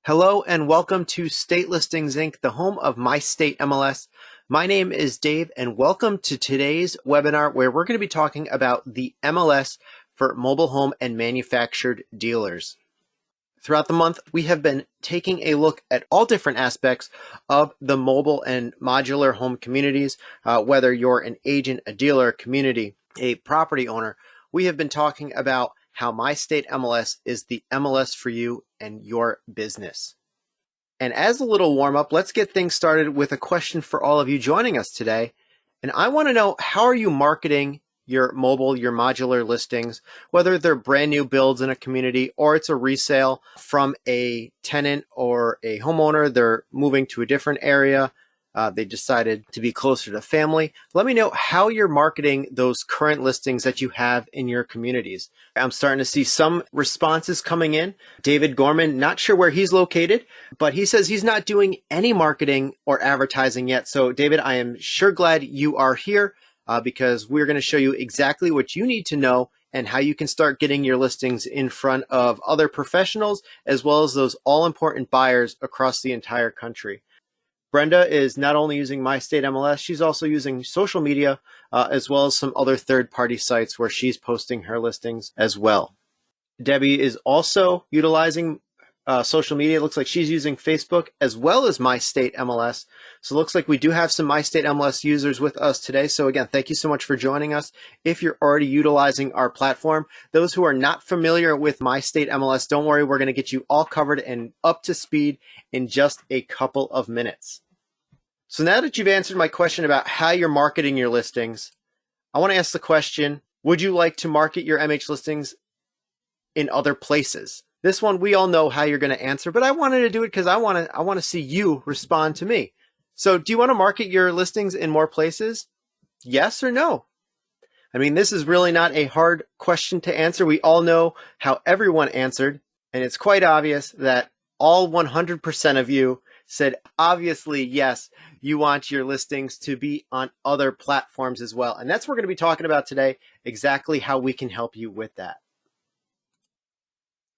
Hello and welcome to State Listings Inc., the home of My State MLS. My name is Dave and welcome to today's webinar where we're going to be talking about the MLS for mobile home and manufactured dealers. Throughout the month, we have been taking a look at all different aspects of the mobile and modular home communities, whether you're an agent, a dealer, a community, a property owner. We have been talking about how My State MLS is the MLS for you and your business. And as a little warm up, let's get things started with a question for all of you joining us today. And I want to know, how are you marketing your mobile, your modular listings, whether they're brand new builds in a community or it's a resale from a tenant or a homeowner, they're moving to a different area. They decided to be closer to family. Let me know how you're marketing those current listings that you have in your communities. I'm starting to see some responses coming in. David Gorman, not sure where he's located, but he says he's not doing any marketing or advertising yet. So David, I am sure glad you are here because we're going to show you exactly what you need to know and how you can start getting your listings in front of other professionals, as well as those all-important buyers across the entire country. Brenda is not only using My State MLS, she's also using social media, as well as some other third-party sites where she's posting her listings as well. Debbie is also utilizing social media. It looks like she's using Facebook as well as My State MLS. So it looks like we do have some My State MLS users with us today. So again, thank you so much for joining us. If you're already utilizing our platform, those who are not familiar with My State MLS, don't worry, we're going to get you all covered and up to speed in just a couple of minutes. So now that you've answered my question about how you're marketing your listings, I want to ask the question, would you like to market your MH listings in other places? This one, we all know how you're going to answer, but I wanted to do it because I want to see you respond to me. So do you want to market your listings in more places? Yes or no? I mean, this is really not a hard question to answer. We all know how everyone answered, and it's quite obvious that all 100% of you said, obviously, yes, you want your listings to be on other platforms as well. And that's what we're going to be talking about today, exactly how we can help you with that.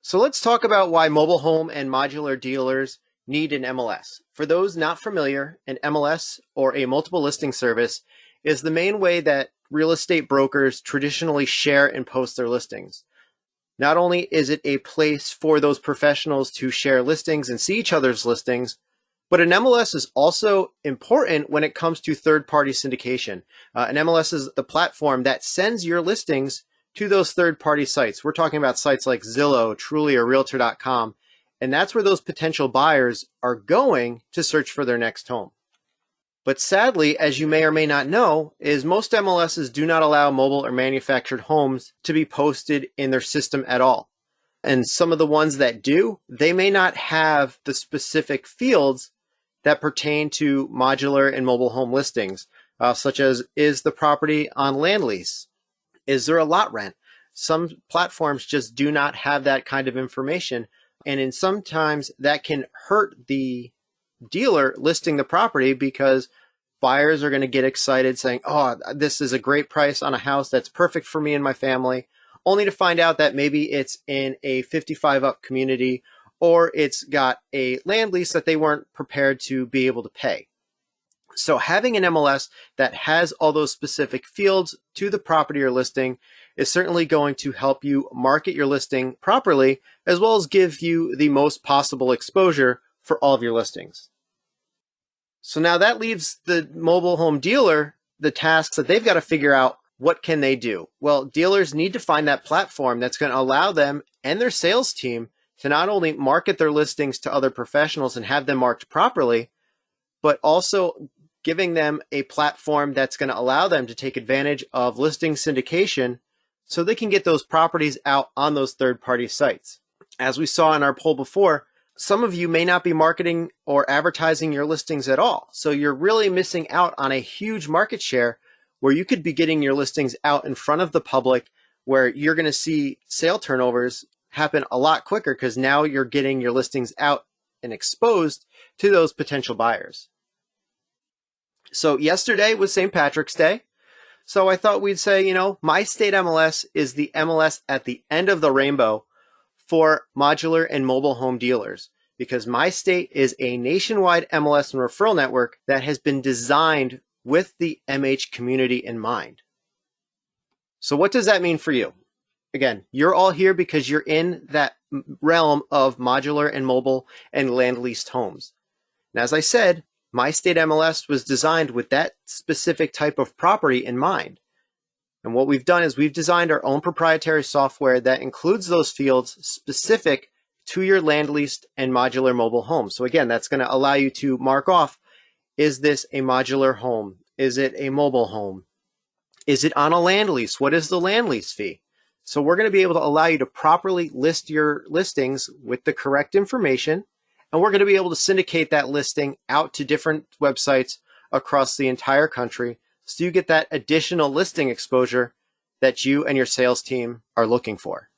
So let's talk about why mobile home and modular dealers need an MLS. For those not familiar, an MLS, or a multiple listing service, is the main way that real estate brokers traditionally share and post their listings. Not only is it a place for those professionals to share listings and see each other's listings, but an MLS is also important when it comes to third-party syndication. An MLS is the platform that sends your listings to those third-party sites. We're talking about sites like Zillow, Truly, or Realtor.com, and that's where those potential buyers are going to search for their next home. But sadly, as you may or may not know, is most MLSs do not allow mobile or manufactured homes to be posted in their system at all. And some of the ones that do, they may not have the specific fields that pertain to modular and mobile home listings, such as, is the property on land lease? Is there a lot rent? Some platforms just do not have that kind of information. And sometimes that can hurt the dealer listing the property because buyers are going to get excited saying, oh, this is a great price on a house that's perfect for me and my family, only to find out that maybe it's in a 55 up community or it's got a land lease that they weren't prepared to be able to pay. So having an MLS that has all those specific fields to the property or listing is certainly going to help you market your listing properly, as well as give you the most possible exposure for all of your listings. So now that leaves the mobile home dealer the tasks that they've got to figure out. What can they do? Well, dealers need to find that platform that's going to allow them and their sales team to not only market their listings to other professionals and have them marked properly, but also giving them a platform that's going to allow them to take advantage of listing syndication so they can get those properties out on those third-party sites. As we saw in our poll before, some of you may not be marketing or advertising your listings at all. So you're really missing out on a huge market share where you could be getting your listings out in front of the public, where you're going to see sale turnovers happen a lot quicker because now you're getting your listings out and exposed to those potential buyers. So yesterday was St. Patrick's Day. So I thought we'd say, you know, My State MLS is the MLS at the end of the rainbow for modular and mobile home dealers. because My State is a nationwide MLS and referral network that has been designed with the MH community in mind. So what does that mean for you? Again, you're all here because you're in that realm of modular and mobile and land leased homes. And as I said, My State MLS was designed with that specific type of property in mind. And what we've done is we've designed our own proprietary software that includes those fields specific to your land leased and modular mobile home. So again, that's going to allow you to mark off, is this a modular home? Is it a mobile home? Is it on a land lease? What is the land lease fee? So we're going to be able to allow you to properly list your listings with the correct information. And we're going to be able to syndicate that listing out to different websites across the entire country, so you get that additional listing exposure that you and your sales team are looking for.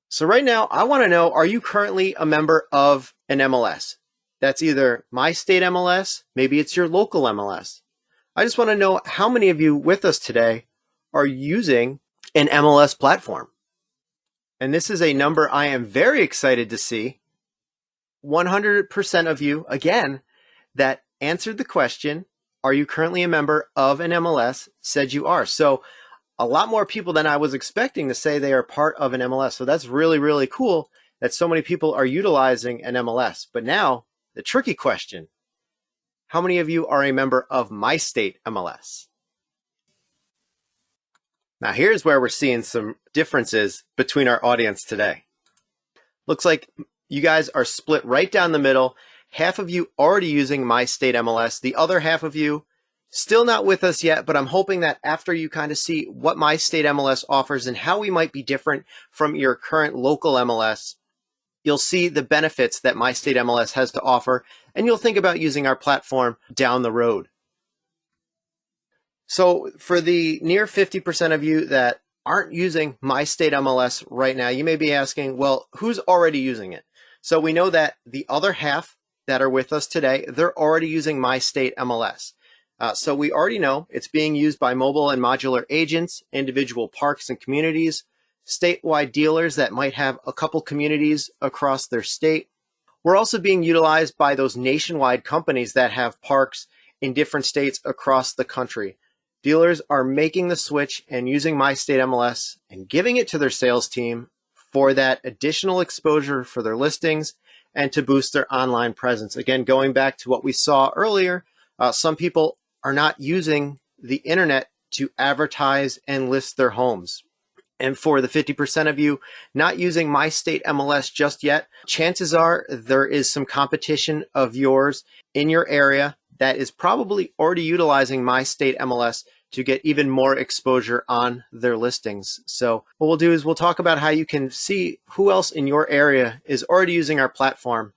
So right now, I want to know, are you currently a member of an MLS? That's either My State MLS, maybe it's your local MLS. I just want to know how many of you with us today are using an MLS platform. And this is a number I am very excited to see. 100% of you, again, that answered the question, are you currently a member of an MLS, said you are. So a lot more people than I was expecting to say they are part of an MLS. So that's really, really cool that so many people are utilizing an MLS. But now the tricky question, how many of you are a member of My State MLS? Now here's where we're seeing some differences between our audience today. Looks like you guys are split right down the middle. Half of you already using My State MLS. The other half of you still not with us yet, but I'm hoping that after you kind of see what My State MLS offers and how we might be different from your current local MLS, you'll see the benefits that My State MLS has to offer, and you'll think about using our platform down the road. So for the near 50% of you that aren't using My State MLS right now, you may be asking, well, who's already using it? So we know that the other half that are with us today, they're already using My State MLS. So we already know it's being used by mobile and modular agents, individual parks and communities, statewide dealers that might have a couple communities across their state. We're also being utilized by those nationwide companies that have parks in different states across the country. Dealers are making the switch and using My State MLS and giving it to their sales team for that additional exposure for their listings and to boost their online presence. Again, going back to what we saw earlier, some people are not using the internet to advertise and list their homes. And for the 50% of you not using My State MLS just yet, chances are there is some competition of yours in your area that is probably already utilizing My State MLS to get even more exposure on their listings. So what we'll do is we'll talk about how you can see who else in your area is already using our platform.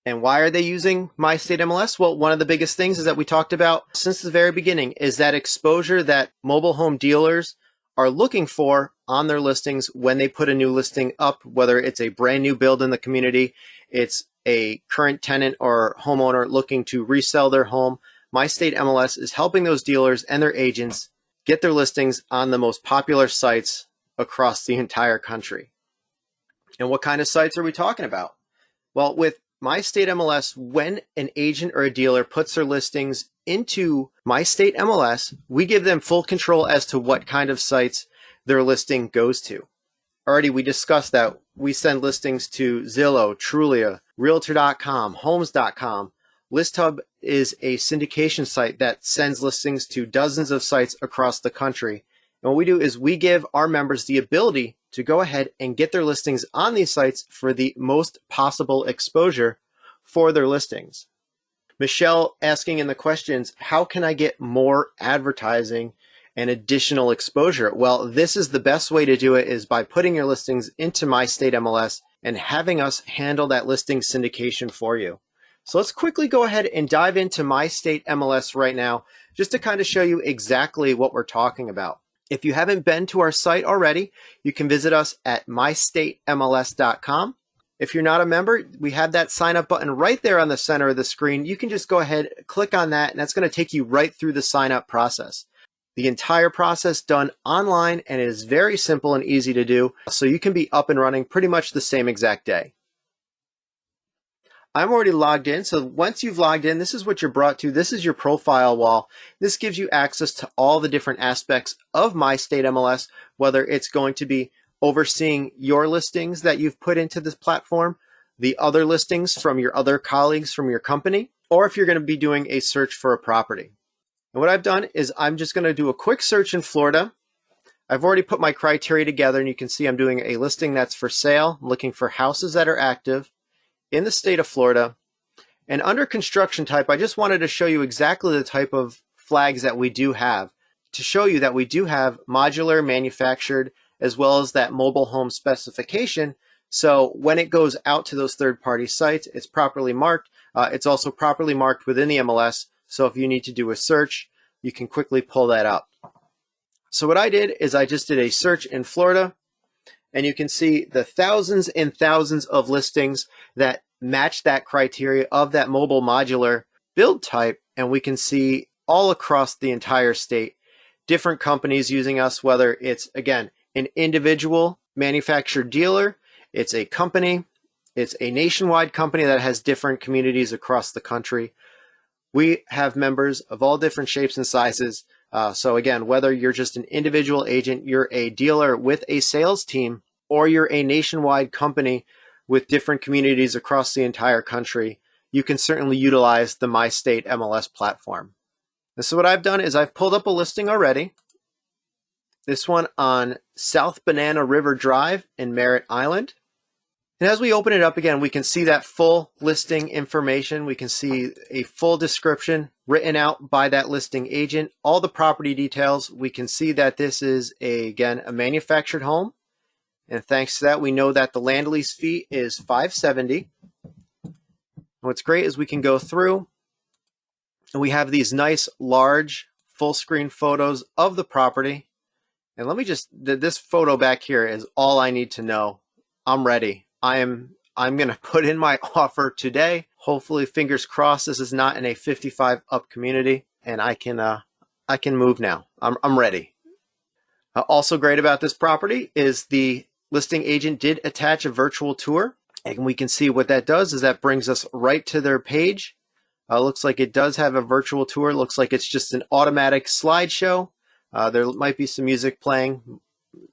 And why are they using My State MLS? Well, one of the biggest things is that we talked about since the very beginning is that exposure that mobile home dealers are looking for on their listings when they put a new listing up, whether it's a brand new build in the community, it's a current tenant or homeowner looking to resell their home. My State MLS is helping those dealers and their agents get their listings on the most popular sites across the entire country. And what kind of sites are we talking about? Well, with My State MLS, when an agent or a dealer puts their listings into My State MLS, we give them full control as to what kind of sites their listing goes to. Already we discussed that we send listings to Zillow, Trulia, Realtor.com, Homes.com. ListHub is a syndication site that sends listings to dozens of sites across the country. And what we do is we give our members the ability to go ahead and get their listings on these sites for the most possible exposure for their listings. Michelle asking in the questions, how can I get more advertising and additional exposure? Well, this is the best way to do it is by putting your listings into My State MLS and having us handle that listing syndication for you. So let's quickly go ahead and dive into My State MLS right now, just to kind of show you exactly what we're talking about. If you haven't been to our site already, you can visit us at mystatemls.com. If you're not a member, we have that sign up button right there on the center of the screen. You can just go ahead, click on that, and that's going to take you right through the sign up process. The entire process done online, and it is very simple and easy to do, so you can be up and running pretty much the same exact day. I'm already logged in. So once you've logged in, this is what you're brought to. This is your profile wall. This gives you access to all the different aspects of My State MLS, whether it's going to be overseeing your listings that you've put into this platform, the other listings from your other colleagues from your company, or if you're going to be doing a search for a property. And what I've done is I'm just going to do a quick search in Florida. I've already put my criteria together, and you can see I'm doing a listing that's for sale. I'm looking for houses that are active in the state of Florida. And under construction type, I just wanted to show you exactly the type of flags that we do have to show you that we do have modular, manufactured, as well as that mobile home specification. So when it goes out to those third-party sites, it's properly marked. It's also properly marked within the MLS. So if you need to do a search, you can quickly pull that up. So what I did is I just did a search in Florida, and you can see the thousands and thousands of listings that match that criteria of that mobile modular build type. And we can see all across the entire state, different companies using us, whether it's, again, an individual manufactured dealer, it's a company, it's a nationwide company that has different communities across the country. We have members of all different shapes and sizes. So again, whether you're just an individual agent, you're a dealer with a sales team, or you're a nationwide company with different communities across the entire country, you can certainly utilize the My State MLS platform. And so what I've done is I've pulled up a listing already. This one on South Banana River Drive in Merritt Island. And as we open it up again, we can see that full listing information. We can see a full description written out by that listing agent, all the property details. We can see that this is, again, a manufactured home. And thanks to that, we know that the land lease fee is $570. What's great is we can go through and we have these nice, large, full screen photos of the property. And let me just, this photo back here is all I need to know. I'm ready. I'm going to put in my offer today. Hopefully, fingers crossed, this is not in a 55 up community, and I can move now. I'm ready. Also great about this property is the listing agent did attach a virtual tour, and we can see what that does is that brings us right to their page. Looks like it does have a virtual tour. Looks like it's just an automatic slideshow. There might be some music playing.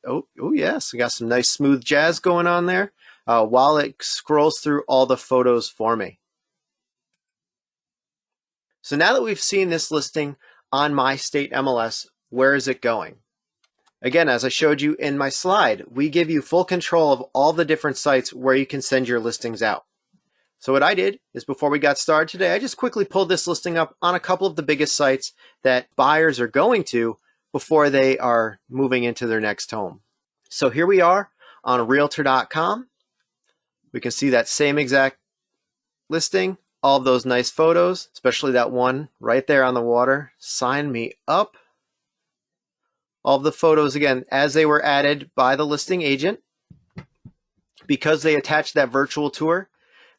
Oh yes, we got some nice smooth jazz going on there while it scrolls through all the photos for me. So now that we've seen this listing on My State MLS, where is it going? Again, as I showed you in my slide, we give you full control of all the different sites where you can send your listings out. So what I did is before we got started today, I just quickly pulled this listing up on a couple of the biggest sites that buyers are going to before they are moving into their next home. So here we are on realtor.com. We can see that same exact listing, all of those nice photos, especially that one right there on the water. Sign me up. All of the photos, again, as they were added by the listing agent, because they attached that virtual tour.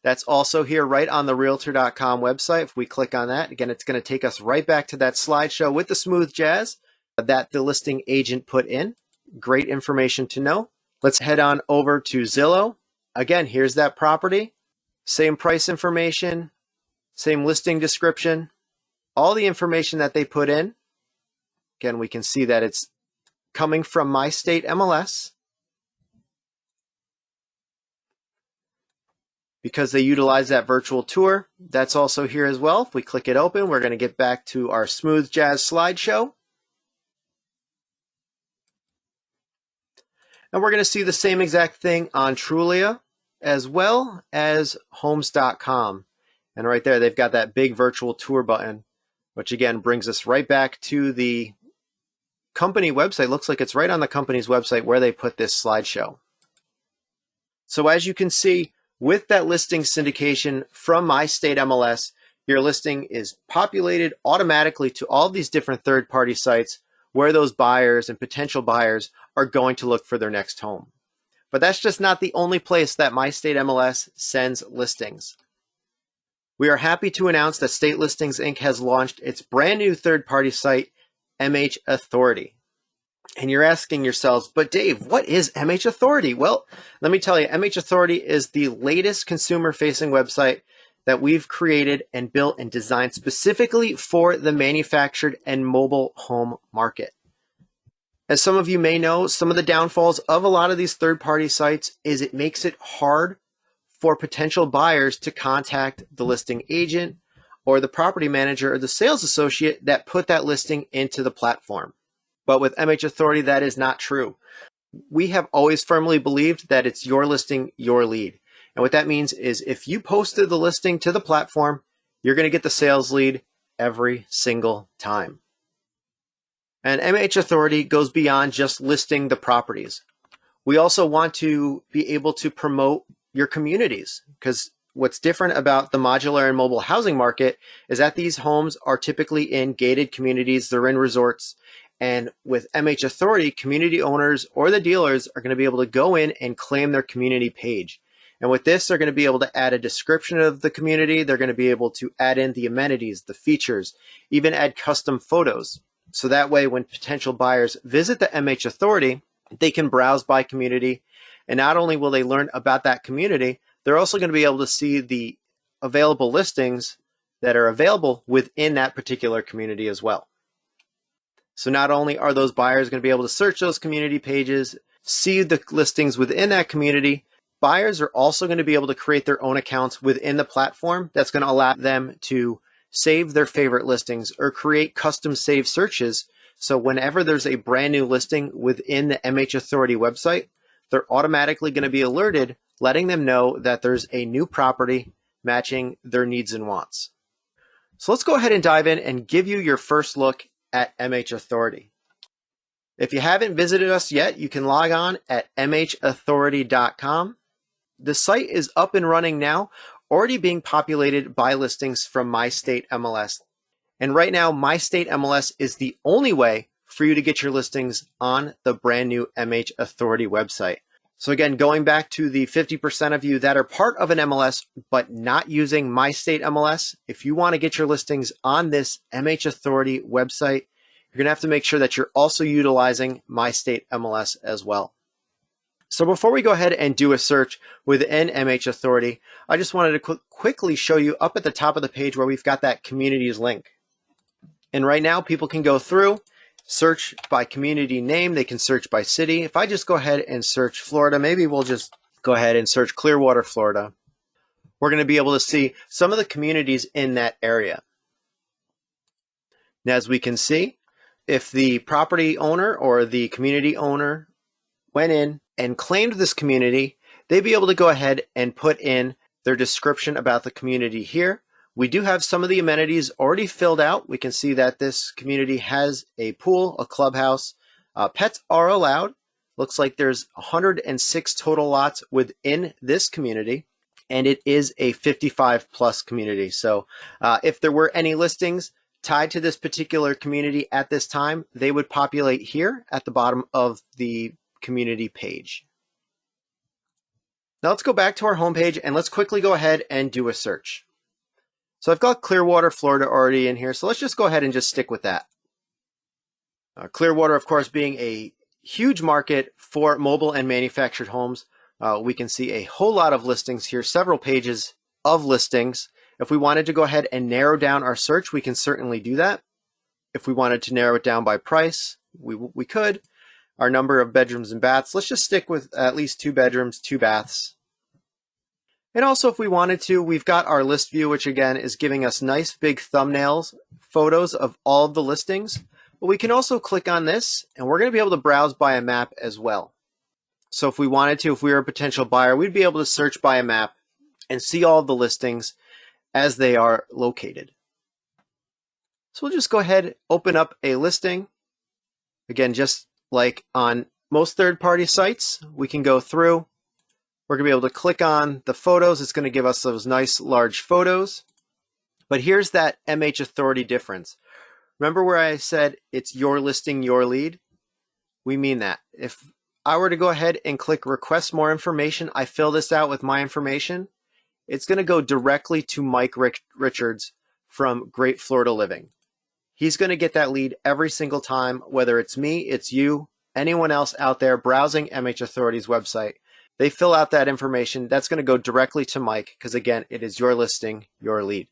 That's also here right on the realtor.com website. If we click on that, again, it's going to take us right back to that slideshow with the smooth jazz that the listing agent put in. Great information to know. Let's head on over to Zillow. Again, here's that property. Same price information, same listing description, all the information that they put in. Again, we can see that it's coming from My State MLS because they utilize that virtual tour. That's also here as well. If we click it open, we're going to get back to our smooth jazz slideshow. And we're going to see the same exact thing on Trulia as well as homes.com. And right there, they've got that big virtual tour button, which again brings us right back to the company website. Looks like it's right on the company's website where they put this slideshow. So as you can see, with that listing syndication from My State MLS, your listing is populated automatically to all these different third-party sites where those buyers and potential buyers are going to look for their next home. But that's just not the only place that My State MLS sends listings. We are happy to announce that State Listings Inc. has launched its brand new third-party site, MH Authority. And you're asking yourselves, but Dave, what is MH Authority? Well, let me tell you, MH Authority is the latest consumer-facing website that we've created and built and designed specifically for the manufactured and mobile home market. As some of you may know, some of the downfalls of a lot of these third-party sites is it makes it hard for potential buyers to contact the listing agent or the property manager or the sales associate that put that listing into the platform. But with MH Authority, that is not true. We have always firmly believed that it's your listing, your lead. And what that means is if you posted the listing to the platform, you're going to get the sales lead every single time. And MH Authority goes beyond just listing the properties. We also want to be able to promote your communities, because what's different about the modular and mobile housing market is that these homes are typically in gated communities, they're in resorts, and with MH Authority, community owners or the dealers are going to be able to go in and claim their community page. And with this, they're going to be able to add a description of the community, they're going to be able to add in the amenities, the features, even add custom photos. So that way, when potential buyers visit the MH Authority, they can browse by community. And not only will they learn about that community, they're also going to be able to see the available listings that are available within that particular community as well. So not only are those buyers going to be able to search those community pages, see the listings within that community, buyers are also going to be able to create their own accounts within the platform that's going to allow them to save their favorite listings or create custom save searches. So whenever there's a brand new listing within the MH Authority website, they're automatically going to be alerted, letting them know that there's a new property matching their needs and wants. So let's go ahead and dive in and give you your first look at MH Authority. If you haven't visited us yet, you can log on at mhauthority.com. The site is up and running now, already being populated by listings from My State MLS. And right now, My State MLS is the only way for you to get your listings on the brand new MH Authority website. So again, going back to the 50% of you that are part of an MLS but not using My State MLS, if you want to get your listings on this MH Authority website, you're going to have to make sure that you're also utilizing My State MLS as well. So before we go ahead and do a search within MH Authority, I just wanted to quickly show you up at the top of the page where we've got that communities link. And right now people can go through, search by community name, they can search by city. If I just go ahead and search Florida, maybe we'll just go ahead and search Clearwater, Florida. We're going to be able to see some of the communities in that area. Now, as we can see, if the property owner or the community owner went in and claimed this community, they'd be able to go ahead and put in their description about the community here. We do have some of the amenities already filled out. We can see that this community has a pool, a clubhouse. Pets are allowed. Looks like there's 106 total lots within this community, and it is a 55 plus community. So if there were any listings tied to this particular community at this time, they would populate here at the bottom of the community page. Now let's go back to our homepage and let's quickly go ahead and do a search. So I've got Clearwater, Florida already in here, so let's just go ahead and just stick with that. Clearwater, of course, being a huge market for mobile and manufactured homes. We can see a whole lot of listings here, several pages of listings. If we wanted to go ahead and narrow down our search, we can certainly do that. If we wanted to narrow it down by price, we could. Our number of bedrooms and baths, let's just stick with at least 2 bedrooms, 2 baths. And also, if we wanted to, we've got our list view, which again is giving us nice big thumbnails, photos of all of the listings. But we can also click on this and we're going to be able to browse by a map as well. So if we wanted to, if we were a potential buyer, we'd be able to search by a map and see all of the listings as they are located. So we'll just go ahead, open up a listing. Again, just like on most third-party sites, we can go through. We're going to be able to click on the photos. It's going to give us those nice large photos. But here's that MH Authority difference. Remember where I said it's your listing, your lead? We mean that. If I were to go ahead and click request more information, I fill this out with my information, it's going to go directly to Mike Richards from Great Florida Living. He's going to get that lead every single time, whether it's me, it's you, anyone else out there browsing MH Authority's website. They fill out that information. That's going to go directly to Mike because, again, it is your listing, your lead.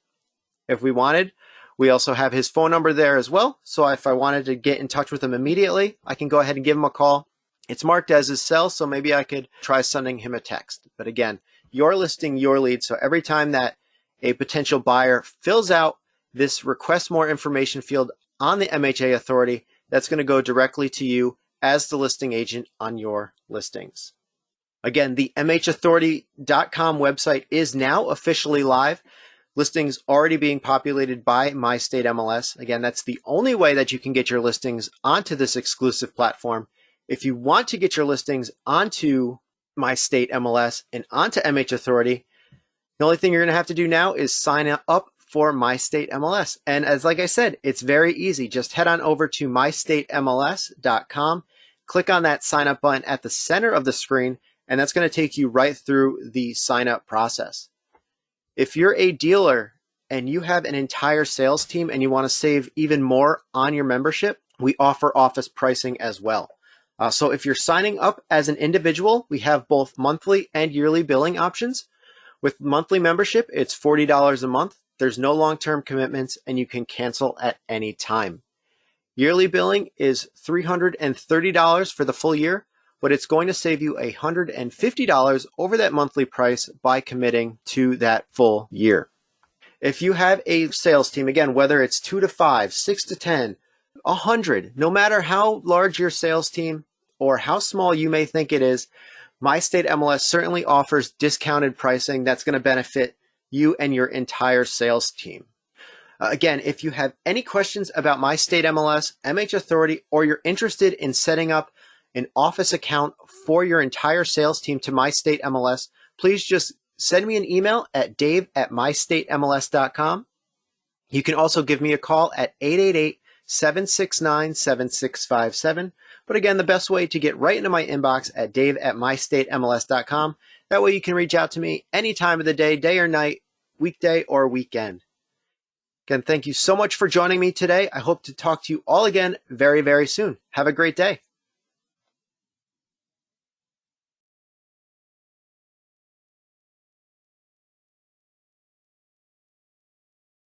If we wanted, we also have his phone number there as well. So if I wanted to get in touch with him immediately, I can go ahead and give him a call. It's marked as his cell, so maybe I could try sending him a text. But again, your listing, your lead. So every time that a potential buyer fills out this request more information field on the MHA authority, that's going to go directly to you as the listing agent on your listings. Again, the mhauthority.com website is now officially live. Listings already being populated by My State MLS. Again, that's the only way that you can get your listings onto this exclusive platform. If you want to get your listings onto My State MLS and onto MH Authority, the only thing you're going to have to do now is sign up for My State MLS. And like I said, it's very easy. Just head on over to mystatemls.com, click on that sign up button at the center of the screen, and that's going to take you right through the sign up process. If you're a dealer and you have an entire sales team and you want to save even more on your membership, we offer office pricing as well. So if you're signing up as an individual, we have both monthly and yearly billing options. With monthly membership, it's $40 a month. There's no long-term commitments and you can cancel at any time. Yearly billing is $330 for the full year, but it's going to save you $150 over that monthly price by committing to that full year. If you have a sales team, again, whether it's 2 to 5, 6 to 10, 100, no matter how large your sales team or how small you may think it is, My State MLS certainly offers discounted pricing that's going to benefit you and your entire sales team. Again, if you have any questions about My State MLS, MH Authority, or you're interested in setting up an office account for your entire sales team to My State MLS, please just send me an email at dave@mystatemls.com. You can also give me a call at 888-769-7657. But again, the best way to get right into my inbox at dave@mystatemls.com. That way you can reach out to me any time of the day or night, weekday or weekend. Again, thank you so much for joining me today. I hope to talk to you all again very, very soon. Have a great day.